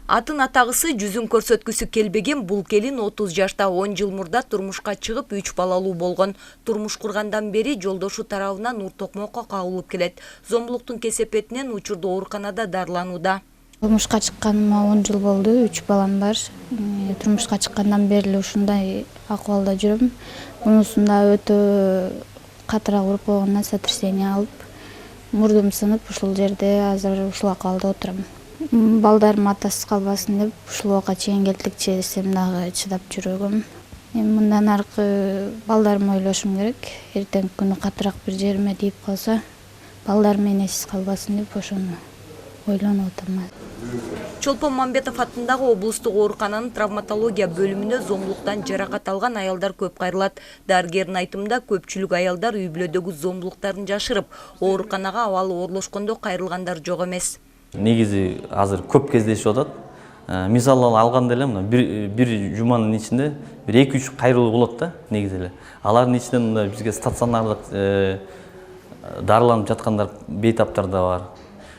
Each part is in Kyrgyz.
Атын атагысы жүзүн көрсөткүсү келбеген бул келин 30 жашта 10 жыл мурда турмушка чыгып 3 балалуу болгон. Турмуш кургандан бери жолдошу тарабынан ур токмокко кагылып келет. Зомбулуктун кесепетинен учурда ооруканада дарыланууда. Турмушка чыкканыма 10 жыл болду, 3 балам бар. Турмушка чыккандан бери эле ушундай акыбалда жүрөм. Мунусунда өтө катыраак уруп койгондон сотрясение алып, мурдум сынып, ушул жерде азыр ушул акыбалда отурам. Балдарым атасыз калбасын деп ушул убакка чейин келтикчесем дагы чыдап жүргөм. Мындан аркы балдарымды ойлошум керек. Эртеңки күнү катыраак бир жериме тийип калса, балдарым энесиз калбасын деп ошону ойлонуп атам. Чолпон Мамбетов атындагы облустук оорукананын травматология бөлүмүнө зомбулуктан жаракат алган аялдар көп кайрылат. Дарыгердин айтымында көпчүлүк аялдар үй бүлөдөгү зомбулуктарын жашырып, ооруканага абалы оорлошкондо кайрылгандар жок эмес. Негизи азыр көп кездешип атат. Мисалы алганда эле бир жуманын ичинде бир 2-3 кайрылуу болот да, негизи эле. Алардын ичинен бизге стационардык дарыланып жаткандар бейтаптар да бар.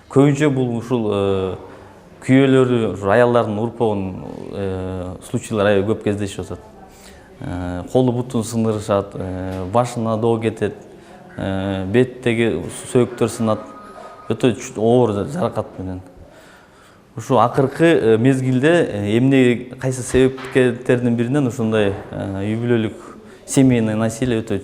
Көбүнчө бул ушул күйөөлөрү, аялдардын урпогон случайлар аябай көп кездешип атат. Колу бутун сындырышат, башына доо кетет, беттеги сөөктөр сынат. Өтө оор жаракат менен. Ушу акыркы мезгилде эмне кайсы себептердин биринен ушундай үй бүлөлүк семейный насилие өтө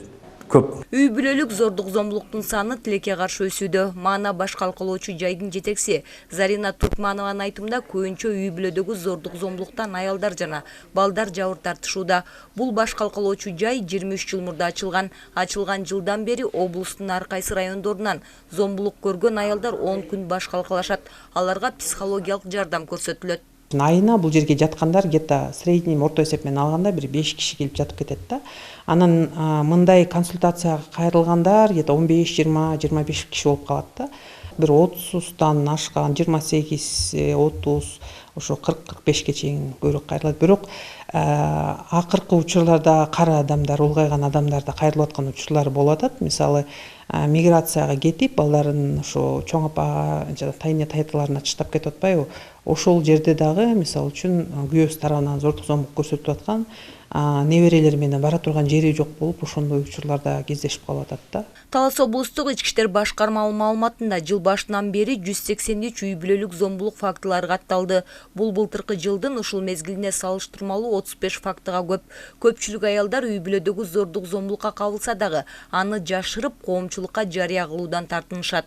көп. Үй бүлөлүк зордук зомбулуктун саны тилекке каршы өсүүдө. Маана баш калкалоочу жайдын жетекчиси Зарина Туркманованын айтымында көбүнчө үй бүлөдөгү зордук зомбулуктан аялдар жана балдар жабыр тартышууда. Бул баш калкалоочу жай 23 жыл мурда ачылган. Ачылган жылдан бери облустун ар кайсы райондорунан зомбулук көргөн аялдар 10 күн баш калкалашат. Аларга психологиялык жардам көрсөтүлөт. Айына бул жерге жаткандар где-то средний орто эсеп менен алганда бир 5 киши келип жатып кетет да. Анан мындай консультацияга кайрылгандар где-то 15-20-25 киши болуп калат да. Бир 30тан ашкан 28-30 ошо 40-45ке чейин көбүрөөк кайрылат. Бирок акыркы учурларда кара адамдар, улгайган адамдарда кайрылып аткан учурлар болуп атат. Мисалы миграцияга кетип, балдарын ошо чоң апа жана тайне тайталарына чыштап кетип атпайбы? Ошол жерде дагы мисалы үчүн күйөөсү тарабынан зордук зомбулук көрсөтүп аткан, неберелери менен бара турган жери жок болуп, ошондой учурларда кездешип калып атат да. Талас облустук ички иштер башкармалыгынын маалыматында жыл башынан бери 183 үй бүлөлүк зомбулук фактылары катталды. Бул былтыркы жылдын ушул мезгилине салыштырмалуу 35 фактыга көп. Көпчүлүк аялдар үй бүлөдөгү зордук зомбулукка кабылса дагы аны жашырып, коомчулукка жарыя кылуудан тартынышат.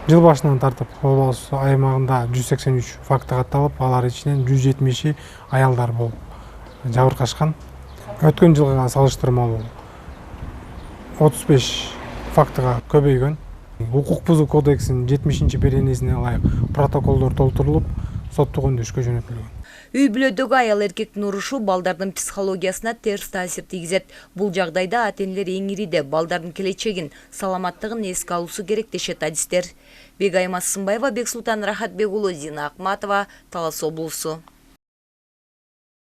Жыл башынан тартып облус аймагында 183 факты катталып, алар ичинен 170 аялдар болуп жабыркашкан. Өткөн жылга салыштырмалуу 35 фактыга көбөйгөн. Укук бузуу кодексинин 70-беренесине ылайык протоколдор толтурулуп, соттук өндүрүшкө жөнөтүлгөн. Үй бүлөдөгү аял эркектин урушу балдардын психологиясына терс таасир тийгизет. Бул жагдайда ата-энелер эң ириде балдардын келечегин, саламаттыгын эске алуусу керек дешет адистер. Бегайма Сымбаева, Бексултан Рахатбек уулу, Зина Акматова, Талас облусу.